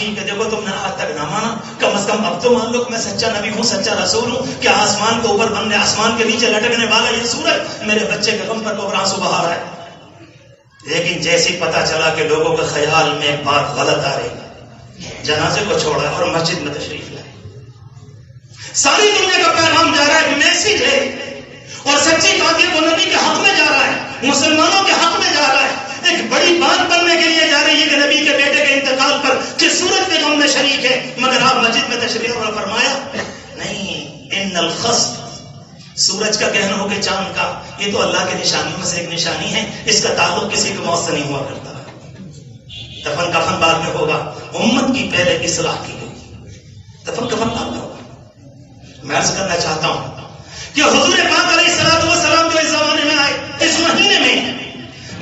ٹھیک ہے دیکھو تم نے آج تک نہ مانا، کم از کم اب تو مان لو کہ میں سچا نبی ہوں، سچا رسول ہوں، کہ آسمان کے اوپر بننے آسمان کے نیچے لٹکنے والا یہ سورج میرے بچے کے غم پر کوبرا آنسو بہا رہا ہے۔ لیکن جیسے پتا چلا کہ لوگوں کے خیال میں بات غلط آ رہی، جنازے کو چھوڑا اور مسجد میں تشریف لائے۔ ساری دنیا کا پیغام جا رہا ہے، میسج ہے، اور سچی بات یہ وہ نبی کے حق میں جا رہا ہے، مسلمانوں کے حق میں جا رہا ہے، ایک بڑی بات بننے کے لیے جا رہی ہے کہ نبی کے بیٹے کے انتقال پر جس سورج کے غم میں شریک ہے، مگر آپ مسجد میں تشریف اور فرمایا نہیں، ان الخصف، سورج کا کہنا ہو کہ چاند کا، یہ تو اللہ کی نشانیوں میں سے ایک نشانی ہے، اس کا تعلق کسی کے موت سے نہیں ہوا کرتا۔ دفن کفن بعد میں ہوگا، امت کی پہلے اصلاح کی گئی، دفن کفن بعد میں ہوگا۔ میں عرض کرنا چاہتا ہوں کہ حضور پاک علیہ الصلوۃ والسلام جو اس زمانے میں آئے، اس مہینے میں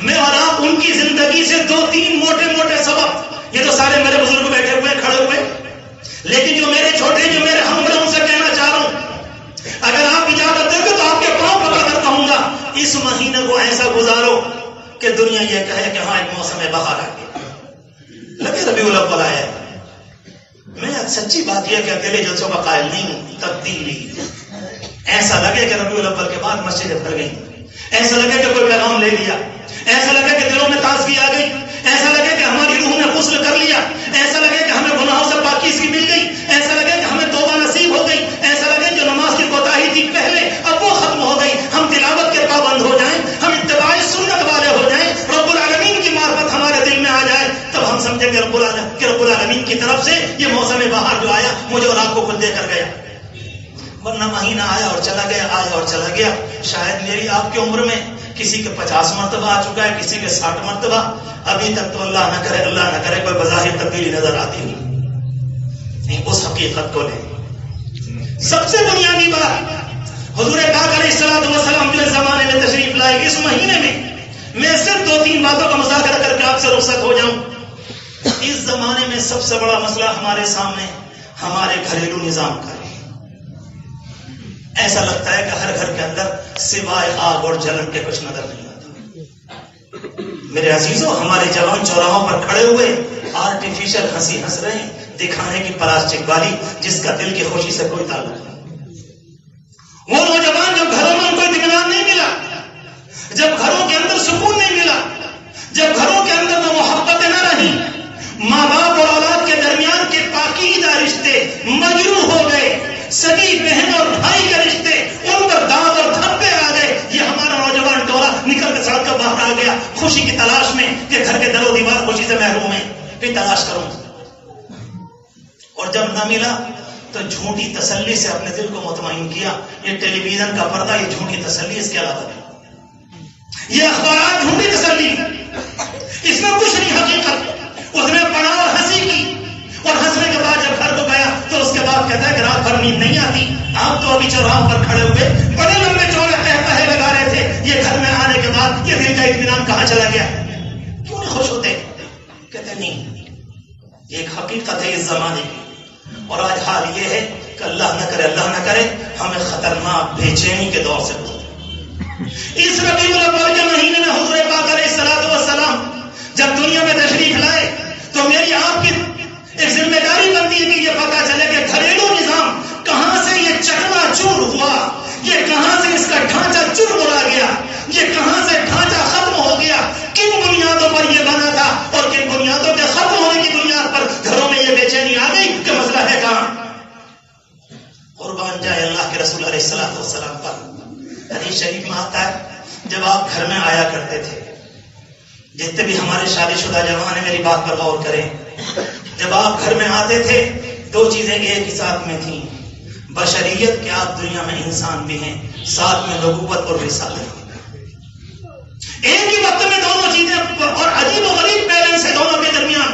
میں اور آپ ان کی زندگی سے 2-3 موٹے موٹے سبق، یہ تو سارے میرے بزرگ بیٹھے ہوئے کھڑے ہوئے، لیکن جو میرے چھوٹے جو میرے ہم ان سے کہنا چاہ رہا ہوں، اگر آپ اجازت دیں گے تو آپ کے پاؤں پکڑ کر کہوں گا اس مہینے کو ایسا گزارو کہ دنیا یہ کہے کہ ہاں ایک موسم بہار آ گیا، لگے ربیع الاول آیا۔ میں سچی بات یہ کہ اکیلے جلسوں کا قائل نہیں ہوں، تبدیلی ایسا لگے کہ ربیع الاول کے بعد مسجدیں بھر گئی، ایسا لگے کہ کوئی پیغام لے لیا، ایسا لگے کہ دلوں میں تازگی آ گئی، ایسا لگے کہ ہماری روح نے غسل کر لیا، ایسا لگے کہ ہمیں گناہوں سے پاکیزگی مل گئی، ایسا لگے کہ ہمیں توبہ نصیب ہو گئی، ایسا لگے جو نماز کی کوتاہی تھی پہلے اب وہ ختم ہو گئی، ہم تلاوت کے پابند ہو جائیں، ہم اتباع سنت والے ہو جائیں، رب العالمین کی معرفت ہمارے دل میں آ جائے، تب ہم سمجھیں کہ رب العالمین کی طرف سے یہ موسم بہار جو آیا مجھے اور آپ کو خود دے کر گیا۔ ورنہ مہینہ آیا اور چلا گیا، آیا اور چلا گیا، شاید میری آپ کی عمر میں کسی کے 50 مرتبہ آ چکا ہے، کسی کے 60 مرتبہ، ابھی تک تو اللہ نہ کرے کوئی بظاہر تبدیلی نظر آتی نہیں۔ اس حقیقت کو لیں۔ سب سے بنیادی بات حضور پاک علیہ الصلوۃ والسلام جو اس زمانے میں تشریف لائے، اس مہینے میں صرف 2-3 باتوں کا مذاکرہ کر کے آپ سے رخصت ہو جاؤں۔ اس زمانے میں سب سے بڑا مسئلہ ہمارے سامنے ہمارے گھریلو نظام کا ہے۔ ایسا لگتا ہے کہ ہر گھر کے اندر سوائے آگ اور جلن کے کچھ نظر نہیں آتا۔ میرے عزیزوں، ہمارے جوان چوراہوں پر کھڑے ہوئے آرٹیفیشل ہنسی ہنس رہے ہیں، دکھانے کی پلاسٹک والی، جس کا دل کی خوشی سے کوئی تعلق نہیں۔ وہ نوجوان جب گھروں میں ان کو اطمینان نہیں ملا، جب گھروں کے اندر سکون نہیں ملا، جب گھروں کے اندر وہ محبتیں نہ رہی، ماں باپ اور اولاد کے درمیان کے پاکیزہ رشتے مجروح ہو گئے، سگی بہن اور بھائی کے رشتے ان پر داغ اور دھبے آ گئے، یہ ہمارا نوجوان ٹولہ نکل کے سڑک پر باہر آ گیا خوشی کی تلاش میں کہ گھر کے در و دیوار خوشی سے محروم ہیں، پھر تلاش کروں، اور جب نہ ملا تو جھوٹی تسلی سے اپنے دل کو مطمئن کیا۔ یہ ٹیلی ویژن کا پردہ یہ جھوٹی تسلی، اس کے علاوہ نہیں، یہ اخبارات جھوٹی تسلی، اس میں کچھ نہیں حقیقت۔ اس نے پڑھا اور ہنسی کی، اور ہنسنے کے بعد جب گھر کو گیا تو اس کے بعد کہتا ہے کہ رات بھر نیند نہیں آتی، آپ تو ابھی چوراہوں پر کھڑے ہوئے بڑے لمبے چوڑے پہے لگا رہے تھے، یہ گھر میں آنے کے بعد یہ دل کا اطمینان کہاں چلا گیا؟ کیوں نہیں خوش ہوتے؟ کہتے نہیں، یہ ایک حقیقت ہے اس زمانے کی، اور آج حال یہ ہے کہ اللہ نہ کرے ہمیں خطرناک بے چینی کے دور سے گزرے۔ اس ربیع الاول کے مہینے میں حضور پاک علیہ الصلوۃ والسلام جب دنیا میں تشریف لائے تو میری آپ کی ایک ذمہ داری بنتی ہے کہ یہ پتا چلے کہ گھریلو نظام کہاں سے یہ چکنا چور ہوا، یہ کہاں سے اس کا ڈھانچہ چور بولا گیا، یہ کہاں سے ڈھانچہ ختم ہو گیا، کن بنیادوں پر یہ بنا تھا، اور کن بنیادوں کے ختم ہونے کی بنیاد پر گھروں میں یہ بے چینی آ گئی کہ مسئلہ ہے کہاں۔ قربان جائے اللہ کے رسول علیہ الصلوۃ والسلام پر، حدیث شریف میں آتا ہے جب آپ گھر میں آیا کرتے تھے، جتنے بھی ہمارے شادی شدہ جوان ہیں میری بات پر غور کریں، جب آپ گھر میں آتے تھے 2 چیزیں ایک ہی ساتھ میں تھیں، بشریت کہ آپ دنیا میں انسان بھی ہیں، ساتھ میں نبوت اور رسالت، ایک ہی وقت میں دونوں چیزیں، اور عجیب و غریب بیلنس ہے دونوں کے درمیان۔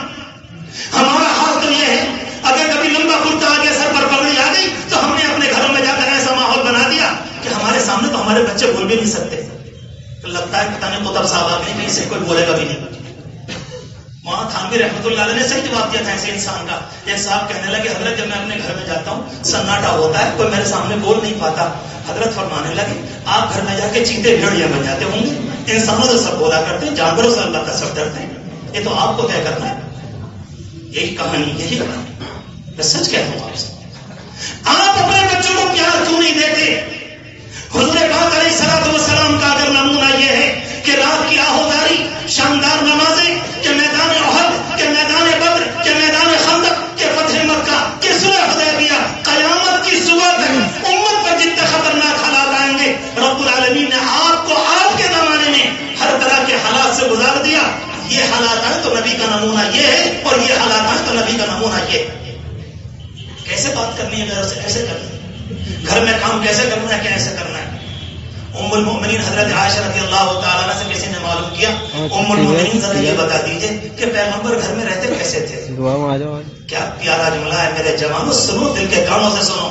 ہمارا حال تو یہ ہے اگر کبھی لمبا کرتا آ گیا، سر پر پگڑی آ گئی تو ہم نے اپنے گھروں میں جا کر ایسا ماحول بنا دیا کہ ہمارے سامنے تو ہمارے بچے بول بھی نہیں سکتے، تو لگتا ہے پتہ نہیں قطب صاحب آ گئے کہ اسے کوئی بولے گا بھی نہیں۔ وہاں تھانوی رحمۃ اللہ علیہ نے صحیح جواب دیا تھا ایسے انسان کا۔ ایک صاحب کہنے لگے حضرت جب میں اپنے گھر میں جاتا ہوں سناٹا ہوتا ہے، کوئی میرے سامنے بول نہیں پاتا۔ حضرت فرمانے لگے آپ گھر میں جا کے چیتے بھیڑیاں بن جاتے ہوں گے، انسانوں سے سب بولا کرتے ہیں، جانوروں سے البتہ سب ڈرتے ہیں، یہ تو آپ کو طے کرنا ہے۔ یہی کہانی میں سچ کہہ رہا ہوں آپ سے. آپ اپنے بچوں کو پیار کیوں نہیں دیتے؟ حضور پاک علیہ الصلوۃ والسلام کا اگر نمونہ یہ ہے کہ رات کی آہوداری، شاندار نمازیں، کہ میدان احد، کہ میدان بدر، کہ میدان خندق، کہ فتح مکہ، کہ صلح حدیبیہ، قیامت کی صبح تک امت پر جتنے خطرناک حالات آئیں گے، رب العالمین نے آپ کو آپ کے زمانے میں ہر طرح کے حالات سے گزار دیا. یہ حالات آئے تو نبی کا نمونہ یہ ہے، اور یہ حالات آئے تو نبی کا نمونہ یہ. کیسے بات کرنی ہے گھر سے، کیسے کرنی ہے گھر میں کام، کیسے کرنا ہے، کیسے کرنا ہے. ام المؤمنین حضرت عائشہ رضی اللہ تعالیٰ عنہ سے کسی نے معلوم کیا، ام المؤمنین ذرا یہ بتا دیجئے کہ پیغمبر گھر میں رہتے کیسے تھے. کیا پیارا جملہ ہے میرے جوانوں، سنو، دل کے کانوں سے سنو.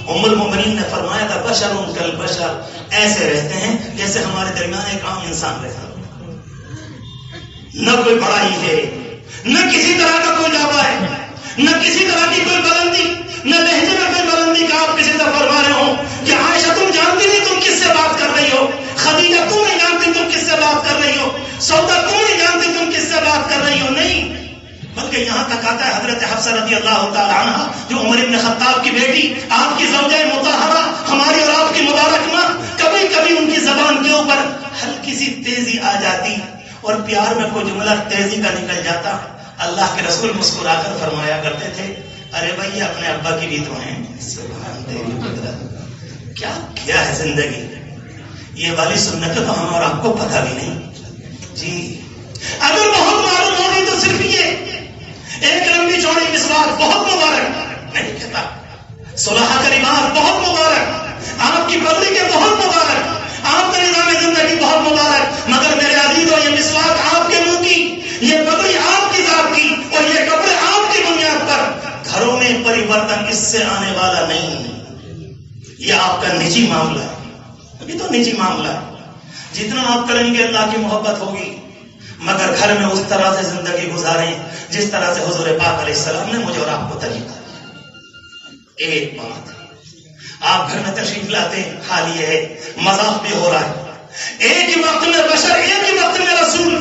ام المؤمنین نے فرمایا تھا بشر کل بشر، ایسے رہتے ہیں جیسے ہمارے درمیان ایک عام انسان رہتا. نہ کوئی بڑائی ہے، نہ کسی طرح کا کوئی دعویٰ ہے، نہ کسی طرح کی کوئی بلندی، نہ لہجے میں کوئی بلندی کا آپ کسی طرح فرما رہے ہو کہ عائشہ تم جانتی نہیں تم کس سے بات کر رہی ہو، خدیجہ تم نہیں جانتی تم کس سے بات کر رہی ہو، سودا تم نہیں جانتی تم کس سے بات کر رہی ہو. نہیں، بلکہ یہاں تک آتا ہے حضرت حفصہ رضی اللہ تعالی عنہ جو عمر ابن خطاب کی بیٹی، آپ کی زوجہ مطہرہ، ہماری اور آپ کی مبارک ماں، کبھی کبھی ان کی زبان کے اوپر ہلکی سی تیزی آ جاتی اور پیار میں کوئی جملہ تیزی کا نکل جاتا. اللہ کے رسول مسکرا کر فرمایا کرتے تھے ارے بھائی یہ اپنے ابا کی بھی تو ہیں. سبحان تیری قدرت، کیا کیا ہے زندگی. یہ والی سنت تو ہم اور آپ کو پتہ بھی نہیں. جی اگر بہت معلوم ہوگی تو صرف یہ ایک لمبی چوڑی مسواک بہت مبارک، میں نہیں کہتا صلح کا لباس بہت مبارک، آپ کی پگڑی کے بہت مبارک، آپ کا نظام زندگی بہت مبارک، مگر میرے عزیزوں یہ مسواک آپ کے منہ کی، یہ پگڑی آپ کی ذات کی، اور یہ کپڑے آپ کی بنیاد پر گھروں میں پریورتن اس سے آنے والا نہیں. یہ آپ کا نجی معاملہ ہے، یہ تو نجی معاملہ ہے. جتنا آپ کریں گے اللہ کی محبت ہوگی، مگر گھر میں اس طرح سے زندگی گزاریں جس طرح سے حضور پاک علیہ السلام نے مجھے اور آپ کو طریقہ. ایک بات، آپ گھر میں تشریف لاتے ہیں، حال یہ ہے مذاق بھی ہو رہا ہے، ایک ہی وقت میں بشر، ایک ہی وقت میں رسول،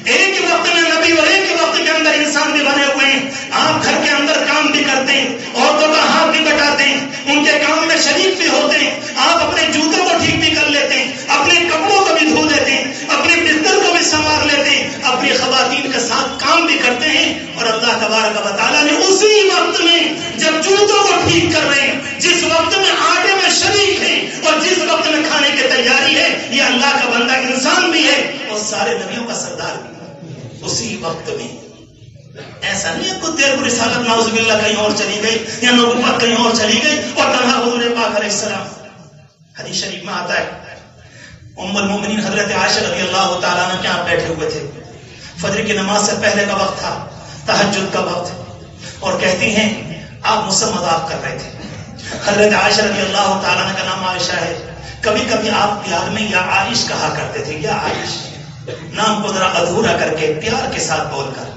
ایک ہی وقت میں نبی اور ایک ہی وقت کے اندر انسان بھی بنے ہوئے ہیں. آپ گھر کے اندر کام بھی کرتے ہیں، عورتوں کا ہاتھ بھی بٹاتے ہیں، ان کے کام میں شریک بھی ہوتے ہیں، آپ اپنے جوتوں کو ٹھیک بھی کر لیتے ہیں، اپنے کپڑوں کو بھی دھو لیتے ہیں، اپنے بستر کو بھی سنوار لیتے ہیں، اپنی خواتین کے ساتھ کام بھی کرتے ہیں. اور اللہ تبارک و تعالیٰ نے اسی وقت میں جب جوتوں کو ٹھیک کر رہے ہیں، جس وقت میں آٹے میں شریک ہیں اور جس وقت میں کھانے کی تیاری ہے، یہ اللہ کا بندہ انسان بھی ہے اور سارے نبیوں کا سردار بھی ہے. اسی وقت میں ایسا نہیں ہے کچھ دیر کو رسالت نعوذ باللہ کہیں اور چلی گئی یا نبوت کہیں اور چلی گئی اور تنہا حضور پاک علیہ السلام. حدیث شریف میں آتا ہے ام المؤمنین حضرت عائشہ رضی اللہ تعالیٰ عنہ کے یہاں بیٹھے ہوئے تھے، فجر کی نماز سے پہلے کا وقت تھا، تہجد کا وقت، اور کہتی ہیں آپ مجھ سے مذاق کر رہے تھے. حضرت عائشہ رضی اللہ تعالیٰ عنہ کا نام عائشہ ہے، کبھی کبھی آپ پیار میں یا عائش کہا کرتے تھے، یا عائش، نام کو ذرا ادھورا کر کے پیار کے ساتھ بول کر.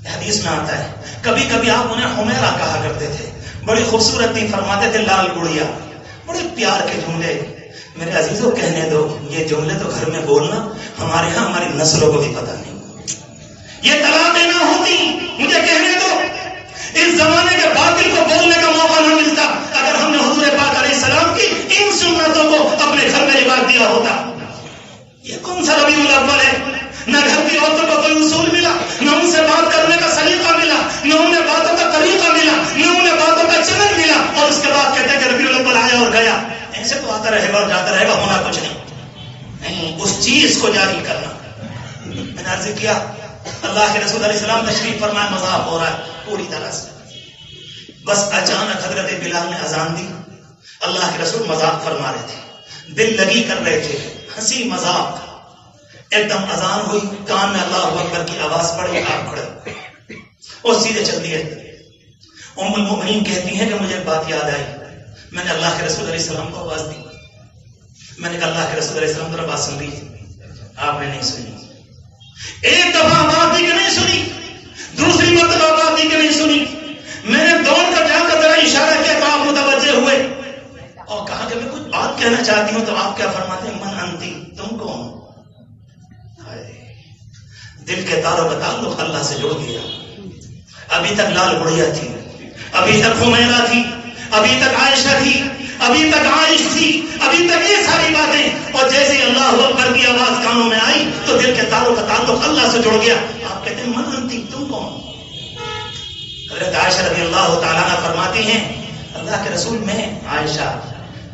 حدیث میں آتا ہے کبھی کبھی آپ انہیں حمیرہ کہا کرتے تھے، بڑی خوبصورت تھی، فرماتے تھے لال گڑیا، بڑے پیار کے جملے. میرے عزیزوں کہنے دو، یہ جملے تو گھر میں بولنا ہمارے ہاں ہماری نسلوں کو بھی پتہ نہیں. یہ طلاقیں نہ ہوتی، مجھے کہنے دو، اس زمانے کے باطل کو بولنے کا موقع نہ ملتا اگر ہم نے حضور پاک علیہ السلام کی ان سنتوں کو اپنے گھر میں رواج دیا ہوتا. یہ کون سا ربیع الاول ہے؟ نہ گھر کی عورتوں کو کوئی اصول ملا، نہ ان سے بات کرنے کا سلیقہ ملا، نہ انہیں باتوں کا طریقہ ملا، نہ انہیں باتوں کا چلن ملا، اور اس کے بعد کہتے ہیں کہ ربیع الاول آیا اور گیا. ایسے تو آتا رہے گا اور جاتا رہے گا، ہونا کچھ نہیں. اس چیز کو جاری کرنا. میں نے عرض کیا اللہ کے رسول علیہ السلام تشریف فرمائے، مذاق ہو رہا ہے پوری طرح سے. بس اچانک حضرت بلال نے اذان دی، اللہ کے رسول مذاق فرما رہے تھے، دل لگی کر رہے تھے، ہنسی مذاق. ایک دم اذان ہوئی، کان میں اللہ اکبر کی آواز پڑی، آپ کھڑے اور سیدھے چل دیے. ام المؤمنین کہتی ہیں کہ مجھے ایک بات یاد آئی، میں نے اللہ کے رسول علیہ السلام کو آواز دی، میں نے کہا اللہ کے رسول علیہ السلام ذرا بات سن لیجیے. آپ نے نہیں سنی. ایک دفعہ بات دی کہ نہیں سنی، دوسری مرتبہ بات دی کہ نہیں سنی. میں نے دوڑ کر جا کر ذرا اشارہ کیا تو آپ متوجہ ہوئے اور کہا کہ میں کچھ بات کہنا چاہتی ہوں. تو آپ کیا فرماتے ہیں؟ من انتی، تم کون؟ دل کے تاروں کا تعلق اللہ سے جوڑ دیا. ابھی تک لال بڑھیا تھی، ابھی تک حمیرہ تھی، ابھی تک عائشہ تھی، ابھی تک عائش تھی، ابھی تک یہ ساری باتیں، اور جیسے ہی اللہ اکبر کی آواز کانوں میں آئی تو دل کے تاروں کا تعلق اللہ سے جڑ گیا. آپ کہتے ہیں من انتی، تم کون؟ حضرت عائشہ رضی اللہ تعالیٰ عنہ فرماتی ہیں اللہ کے رسول میں عائشہ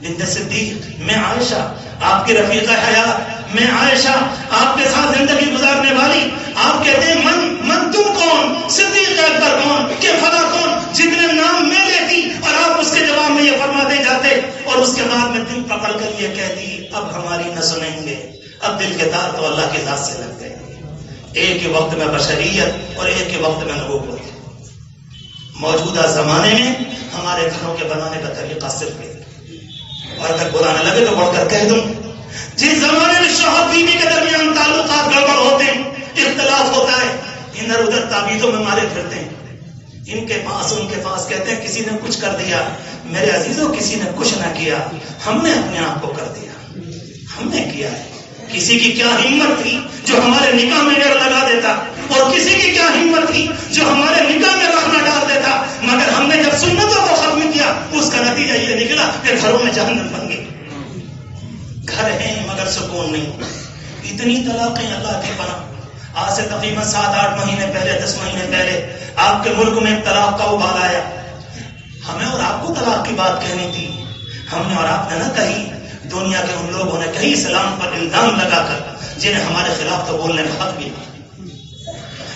بنت صدیق، میں عائشہ آپ کی رفیقہ حیات، میں عائشہ آپ کے ساتھ زندگی گزارنے والی. آپ کہتے ہیں من تم کون؟ صدیق اکبر کون؟ کہ فلاں کون؟ جتنے نام میں لیتی اور آپ اس کے جواب میں یہ فرماتے جاتے، اور اس کے بعد میں دل پکڑ کر یہ کہتی اب ہماری نہ سنیں گے. اب دل کے تار تو اللہ کی ذات سے لگ گئے. ایک ہی وقت میں بشریت اور ایک ہی وقت میں نبوت. موجودہ زمانے میں ہمارے گھروں کے بنانے کا طریقہ صرف ایک، اور اگر برا نہ لگے تو بڑھ کر کہہ دوں، جس زمانے میں شوہر بیوی کے درمیان تعلقات گڑبڑ ہوتے ہیں، اختلاف ہوتا ہے، ادھر ادھر تعویذوں میں مارے پھرتے ہیں، ان کے پاس کہتے ہیں کسی نے کچھ کر دیا. میرے عزیزوں کسی نے کچھ نہ کیا، ہم نے اپنے آپ کو کر دیا، ہم نے کیا ہے. کسی کی کیا ہمت تھی جو ہمارے نکاح میں ڈر لگا دیتا، اور کسی کی کیا ہمت تھی جو ہمارے نکاح میں رکھنا ڈال دیتا، مگر ہم نے جب سنتوں کو ختم کیا اس کا نتیجہ یہ نکلا کہ گھروں میں جہنم بن گئی. گھر ہیں مگر سکون نہیں. اتنی طلاقیں اللہ کے پناہ. آج سے تقریباً 7-8 مہینے پہلے 10 مہینے پہلے آپ کے ملک میں ایک طلاق کا ابال آیا. ہمیں اور آپ کو طلاق کی بات کہنی تھی، ہم نے اور آپ نے نہ کہی. دنیا کے ان لوگوں نے کہیں اسلام پر الزام لگا کر جنہیں ہمارے خلاف تو بولنے کا حق بھی نہیں.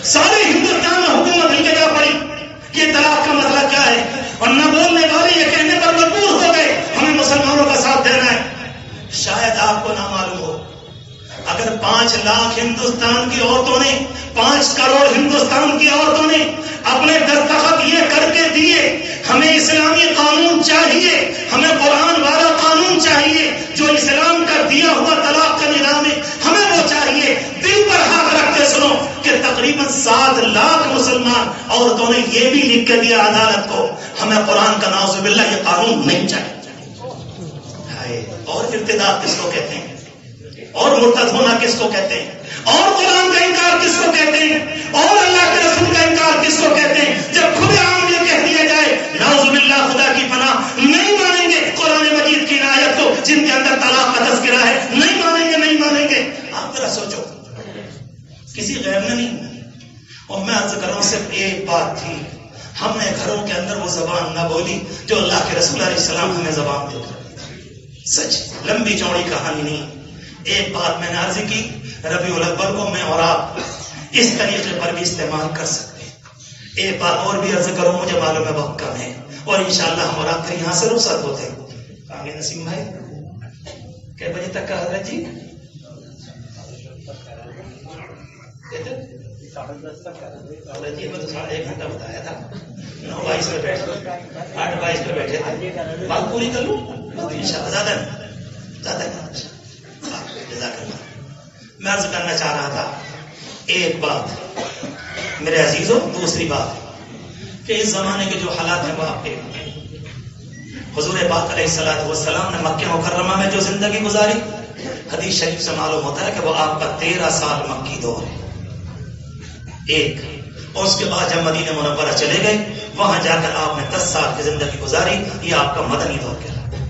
سارے ہندوستان میں حکومت ہل کے جا پڑی کہ طلاق کا مسئلہ کیا ہے، اور نہ بولنے والے یہ کہنے پر مجبور ہو گئے ہمیں مسلمانوں کا ساتھ دینا ہے. شاید آپ کو نہ معلوم ہو، اگر 5 لاکھ ہندوستان کی عورتوں نے، 5 کروڑ ہندوستان کی عورتوں نے اپنے دستخط یہ کر کے دیے ہمیں اسلامی قانون چاہیے، ہمیں قرآن والا قانون چاہیے جو اسلام کا دیا ہوا طلاق کا نظام ہے، ہمیں وہ چاہیے. دل پر ہاتھ رکھ کے سنو کہ تقریباً 7 لاکھ مسلمان عورتوں نے یہ بھی لکھ کے دیا عدالت کو ہمیں قرآن کا نعوذ باللہ یہ قانون نہیں چاہیے. اور ارتداد کس کو کہتے ہیں، اور مرتد ہونا کس کو کہتے ہیں، اور قرآن کا انکار کس کو کہتے ہیں، اور اللہ کے رسول کا انکار کس کو کہتے ہیں. جب کھلے عام یہ کہہ دیا جائے نعوذ باللہ خدا کی پناہ، نہیں مانیں گے قرآن مجید کی آیت کو جن کے اندر طلاق کا تذکرہ ہے، نہیں مانیں گے، نہیں مانیں گے. آپ ذرا سوچو، کسی غیر نے نہیں. اور میں عرض کروں صرف ایک بات تھی، ہم نے گھروں کے اندر وہ زبان نہ بولی جو اللہ کے رسول علیہ السلام ہمیں زبان دے کر. سچ لمبی چوڑی کہانی نہیں. ایک بات میں نے عرض کی، ربیع الاول کو میں اور آپ اس طریقے پر بھی استعمال کر سکتے ہیں. ایک بات اور بھی عرض کروں، مجھے معلوم ہے وقت کم ہے اور انشاءاللہ ہم اور آپ پھر یہاں سے رخصت ہوتے ہیں. آگے نسیم بھائی کئے بجے تک کا حضرت جی؟ 10:30 جی، میں تو 1.5 گھنٹہ بتایا تھا. 9:22 پہ بیٹھے، 8:22 پہ بیٹھے تھے. بات پوری کر لوں انشاءاللہ، زیادہ نہیں. جزاک اللہ. میں عرض کرنا چاہ رہا تھا ایک بات میرے عزیزوں. دوسری بات کہ اس زمانے کے جو حالات ہیں وہ آپ کے حضور پاک علیہ الصلوۃ والسلام نے مکہ مکرمہ میں جو زندگی گزاری، حدیث شریف سے معلوم ہوتا ہے کہ وہ آپ کا 13 سال مکی دور ایک، اور اس کے بعد جب مدینہ منورہ چلے گئے وہاں جا کر آپ نے 10 سال کی زندگی گزاری. یہ آپ کا مدنی دور کہلاتا ہے.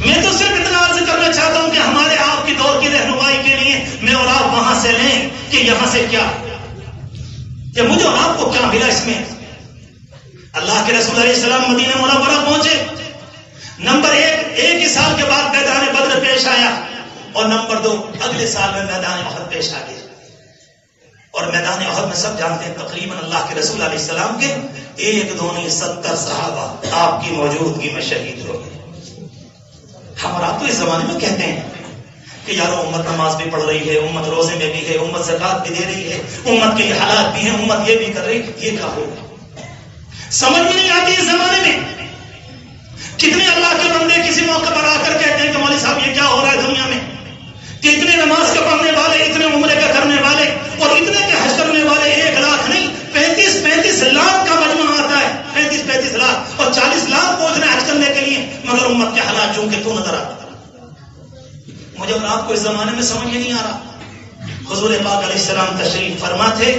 میں تو صرف اتنا عرض کرنا چاہتا ہوں کہ ہمارے آپ کی دور کی رہنمائی کے لیے میں اور آپ وہاں سے لیں کہ یہاں سے کیا، کہ مجھے اور آپ کو کیا ملا اس میں. اللہ کے رسول علیہ السلام مدینہ منورہ پہنچے. نمبر 1 ہی سال کے بعد میدان بدر پیش آیا، اور نمبر 2 اگلے سال میں میدان احد پیش آ گیا. اور میدان احد میں سب جانتے ہیں تقریباً اللہ کے رسول علیہ السلام کے 1 2 نہیں 70 صحابہ آپ کی موجودگی میں شہید ہو گئے. ہم اور آپ تو اس زمانے میں کہتے ہیں کہ یارو امت نماز بھی پڑھ رہی ہے، امت روزے میں بھی ہے، امت زکات بھی دے رہی ہے، امت کے حالات بھی ہیں، امت یہ بھی کر رہی. یہ کیا ہوگا؟ سمجھ میں نہیں آتی. اس زمانے میں کتنے اللہ کے بندے کسی موقع پر آ کر کہتے ہیں کہ مولوی صاحب یہ کیا ہو رہا ہے دنیا میں، کہ اتنے نماز کا پڑھنے والے، اتنے عمرے کا کرنے والے اور اتنے کے حج کرنے والے 1 لاکھ نہیں 35 لاکھ کا مجموعہ آتا ہے. 35 لاکھ اور 40 لاکھ پہنچ رہے ہیں حج کرنے کے لیے، مگر امت کے حالات چونکہ تو نظر آتا. مجھے اور آپ کو اس زمانے میں سمجھ نہیں آ رہا. حضور پاک علیہ السلام تشریف فرما تھے.